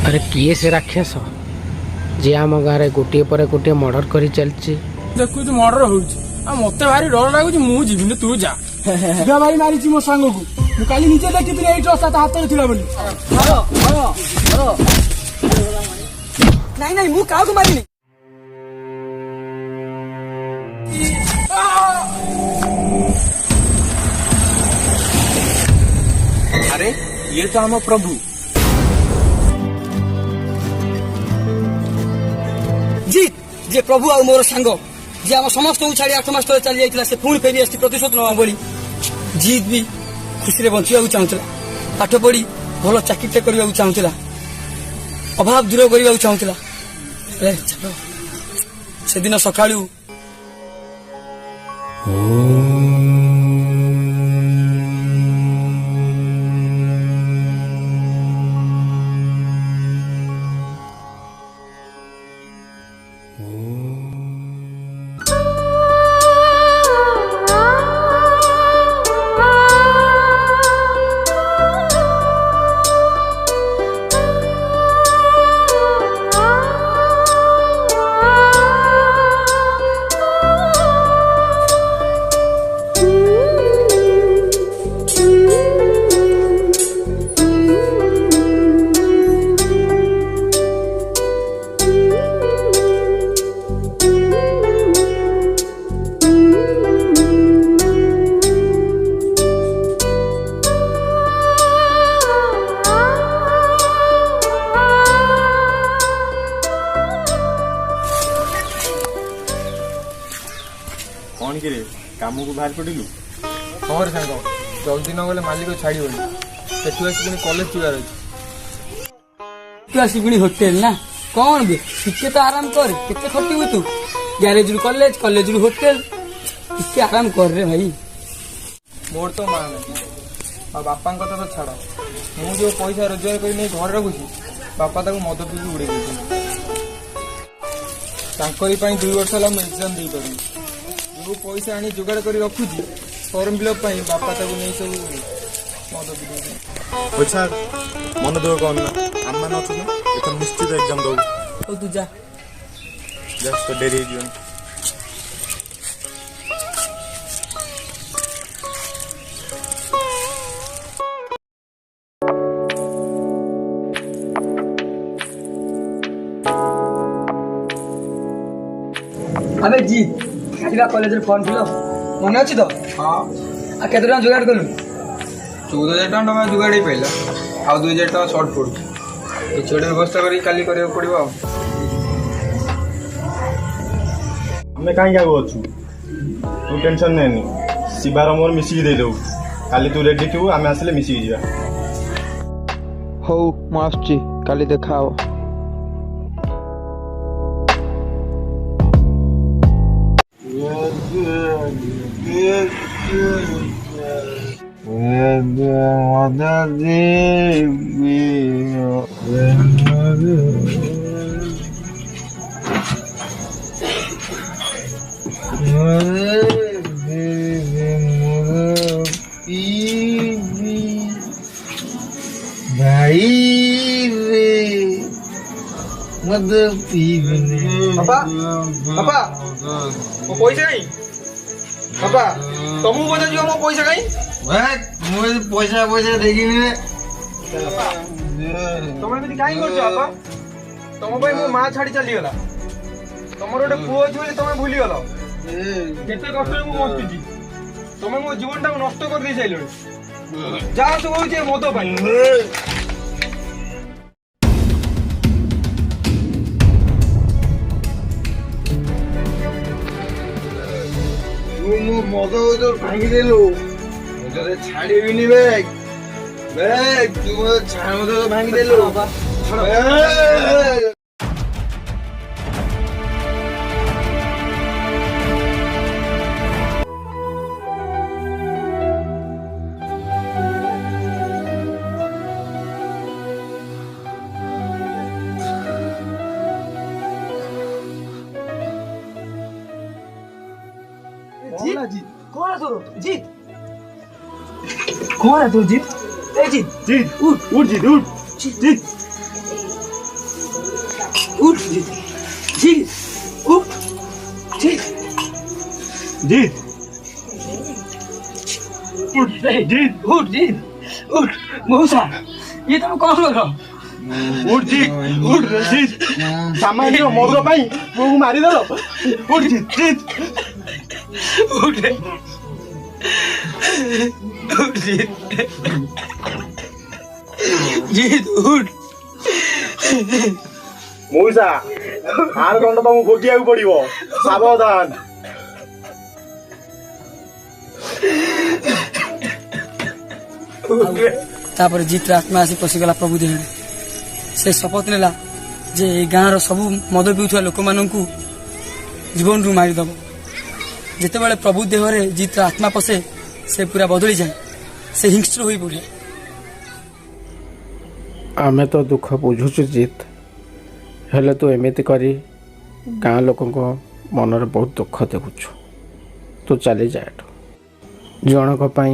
अरे किए से राक्षस जे आम गाँव गोटे पर गोटे मर्डर कर चलती देखु मर्डर हो मत भारी डर लगुच मुझे जीवन तू जा भाई मारी मो सांग को मुझे निजे देखी ये हाथ में थी बोली नहीं मु क्या मारिनी अरे ये तो हम प्रभु जीत जे प्रभु आ मोर सांग जे आम समस्त छाड़ी 8 मास तले चली जाइतिला से पुणी फेरी आसी प्रतिशोध नवा बोली जीत भी खुशी रे बंचिया चाहूला पाठ पढ़ी भल चाकरी करने चाहूला अभाव दूर करने चाहूला से दिन सका कौन कि कम को बाहर पड़िलु खबर सांग जल्दी न गले मालिक छाड़ कॉलेज जुआर अच्छी होटेल ना कौन बे टिके तो आराम कर केते खटिबु तू गैरेज रु कॉलेज कॉलेज रु होटेल टिके आराम कर रे भाई मोर तो मान आ बापा कथा तो छाड़ मु जो पैसा रोजगार कर नहीं घर रखुची बापा ताको मद पी उड़े तांकरी 2 वर्ष है एग्जाम दे पारी जो पैसा आनी जोगाड़ कर रखुची फॉर्म फिलअप बापा ताको नहीं सब मद पी पैसा मन दुख कौन ना आम मान अच्छे ना एथर निश्चित एग्जाम दो तू जा जस्ट तो डेरी जीवन अबे जी खाइबा कॉलेज रे फॉर्म फिलअप मन अछि तो हां आ केते टका जोगाड़ कलु 14000 टका जुगाड़ी पाइला आ 2000 टका शॉर्ट पड़ू ये छोटे व्यवस्था करी काली करे पड़िबो हमें कहीं क्या अच्छु तू टेंशन नहीं शिवार मोर मिसिक दे दो काली तू रेडी थू आम आसले मिसिक जा हो मु आछी काली देखाओ पापा पापा मो पैसा नहीं पापा तुमको बता दियो मो पैसा कहीं मुझे पैसा पैसा देखिनी तुम एमती कहीं कर बापा तुम मो माँ छाड़ी चली गला तुम गोटे पुओ अच्छी बोली तुम भूली गल केते कष्ट बचुची तुम मो जीवन टाक नष्ट कर दे सारे जहाँ सब हो मद पाई मद भांगी देलु मुझे छाड़बी बैग बैग तू मत भांगी देलु जीत कौन है तोर जीत कौन है तोर जीत জিৎ জিৎ উঠ উঠ জিৎ উঠ জিৎ উঠ জিৎ জিৎ উঠ জিৎ জিৎ उठ जीत उठ जीत उठ मौसा ये तुम कौन कर रहा ଉଠ ଜିତ୍ ଉଠ ରେ ଜିତ୍ ସାମାନ୍ୟ ମଦ ପାଇଁ ପୁଅକୁ ମାରିଦେଲ ଉଠ ଜିତ୍ ଜିତ୍ उठ रे उठ जीत जीत उठ ମଉସା ଆର ଦଣ୍ଡ ତମକୁ ଭୋଗିବାକୁ ପଡିବ ସାବଧାନ तापर जीत आत्मा आसी पशिगला प्रभु देह से शपथ नेला जे ए गाँव सबू मद पिउथुवा लोक माननकु जीवन रु मारिदब जेतेबेले प्रभु देहरे जीत आत्मा पशे से पूरा बदली जाए से हिंस्र होई पड़े आमे तो दुख बुझुचु जीत हेले तू एमिति करी गाँ लोक मनरे बहुत दुख देखुछु तू चली जा एठु जनक पई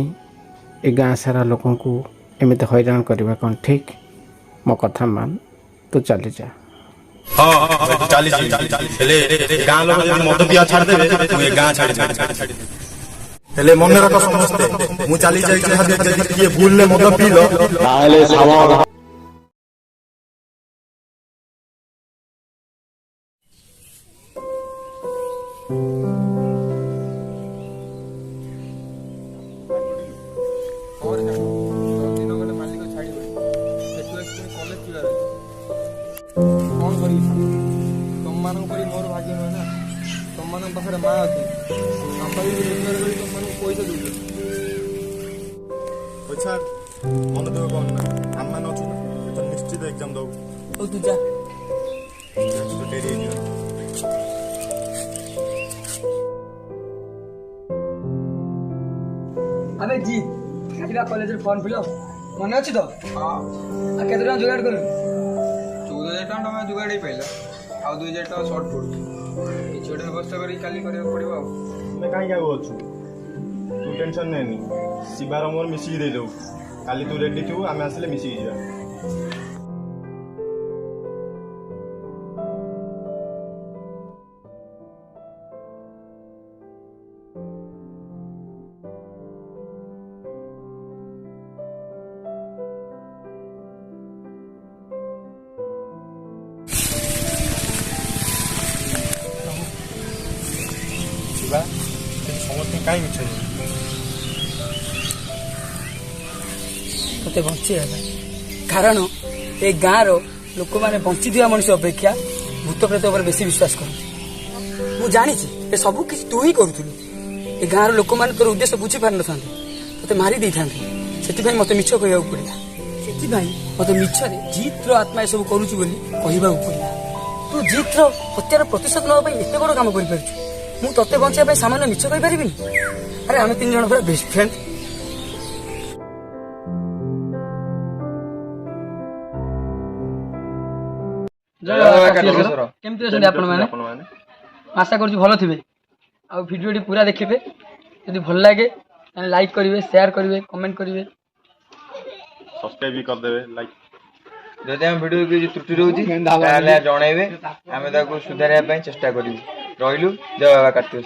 ए गाँ सारा लोकंकु एमिति हैरान करवा कौन ठीक मो कथा मान तू चली जा ଚାଲି ହେଲେ ଗାଁ ଲୋକ ଯଦି ମଦ ପିଆ ଛାଡ଼ିଦେବେ ମୁଁ ଏ ଗାଁ ଛାଡ଼ି ହେଲେ ମନେ ରଖ ସମସ୍ତେ ମୁଁ ଚାଲି ଯାଇଛି ଯଦି କିଏ ଭୁଲରେ ମଦ ପିଇଲ ତାହେଲେ କଣ କରିବି ତମମାନଙ୍କ ପରି ମୋର ଭାଗ୍ୟ ନୁହେଁ ନା ତମମାନଙ୍କ ପାଖରେ ମା ଅଛି ବାପା ବି ରୋଜଗାର କରି ତମମାନଙ୍କୁ ପଇସା ଦେଉଛି ପଇସା ମନେ ଦେବ କଣ ନା ଆମମାନେ ଅଛୁ ନା ତ ନିଶ୍ଚିତ ଏକ୍ଜାମ ଦବୁ ओ तू जा ଡେରି ହେଇଯିବ अबे जीत खालिबा कॉलेज रे फॉर्म फिल मन अछि तो आ केते टका जुगाड़ कर 14,000 ଟଙ୍କା ଯୁଗାଡ଼ ହେଇପାରିଲା ଆଉ 2,000 ଟଙ୍କା ସର୍ଟ ପଡ଼ୁଛି କିଛି ଗୋଟେ ବ୍ୟବସ୍ଥା କରିକି କାଲି କରିବାକୁ ପଡ଼ିବ ଆଉ ଆମେ କାହିଁକି ଆଗକୁ ଅଛୁ ତୁ ଟେନସନ୍ ନେନି ଶିବାର ମୋର ମିଶିକି ଦେଇଦେବୁ କାଲି ତୁ ରେଡି ଥିବୁ ଆମେ ଆସିଲେ ମିଶିକି ଯିବା ଯିବା କିନ୍ତୁ ସମସ୍ତଙ୍କୁ କାହିଁ ମିଛ तते बंची कारण ए गाँव लोक मैंने बंची मनुष्य अपेक्षा भूत प्रेत पर बेसी विश्वास करते मुझे जानी ए सब किसी तू ही करूलु ए गाँव लोक मैंने तोर उद्देश्य बुझी पार न ते मारी दे था से मत मिछ कह पड़ा से मत मिछरे जीत आत्मा सब करुच कहवा पड़ा तू जीत हत्यार प्रतिशोध नापी एत बड़ कम कर मु ते बचाई सामान्य मिछ कही पारि अरे आम 3 जन पूरा बेस्ट फ्रेंड केमती अछंती आपण माने आशा करूँ भल थे आ भिडियो पूरा देखिए यदि भल लगे लाइक करेंगे शेयर करेंगे कमेंट करेंगे सब्सक्राइब भी करदेवे लाइक ଯଦି ଆମ ଭିଡ଼ିଓ କିଛି ତ୍ରୁଟି ରହୁଛି ତାହେଲେ ଜଣାଇବେ ଆମେ ତାକୁ ସୁଧାରିବା ପାଇଁ ଚେଷ୍ଟା କରିବୁ ରହିଲୁ ଜୟ ବାବା କାର୍ତ୍ତିକ